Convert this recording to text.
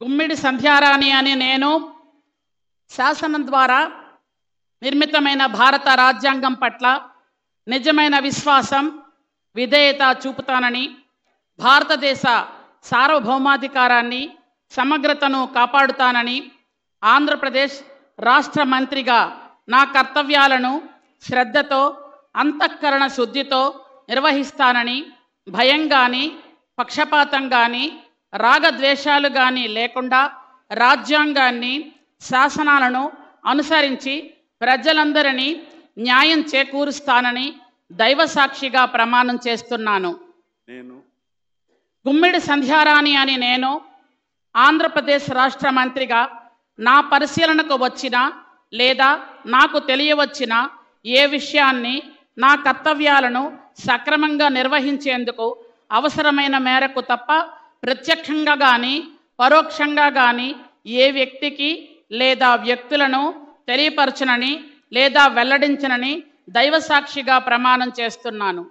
గుమ్మిడి సంధ్యారాణి అని నేను శాసనం ద్వారా నిర్మితమైన భారత రాజ్యాంగం పట్ల నిజమైన విశ్వాసం విధేయత చూపుతానని, భారతదేశ సార్వభౌమాధికారాన్ని సమగ్రతను కాపాడుతానని, ఆంధ్రప్రదేశ్ రాష్ట్ర మంత్రిగా నా కర్తవ్యాలను శ్రద్ధతో అంతఃకరణ శుద్ధితో నిర్వహిస్తానని, భయం కానీ పక్షపాతం కానీ రాగద్వేషాలు కానీ లేకుండా రాజ్యాంగాన్ని శాసనాలను అనుసరించి ప్రజలందరినీ న్యాయం చేకూరుస్తానని దైవ సాక్షిగా ప్రమాణం చేస్తున్నాను. గుమ్మిడి సంధ్యారాణి అని నేను ఆంధ్రప్రదేశ్ రాష్ట్ర మంత్రిగా నా పరిశీలనకు వచ్చిన లేదా నాకు తెలియవచ్చిన ఏ విషయాన్ని నా కర్తవ్యాలను సక్రమంగా నిర్వహించేందుకు అవసరమైన మేరకు తప్ప ప్రత్యక్షంగా కానీ పరోక్షంగా కానీ ఏ వ్యక్తికి లేదా వ్యక్తులను తెలియపరచనని లేదా వెల్లడించనని దైవ సాక్షిగా ప్రమాణం చేస్తున్నాను.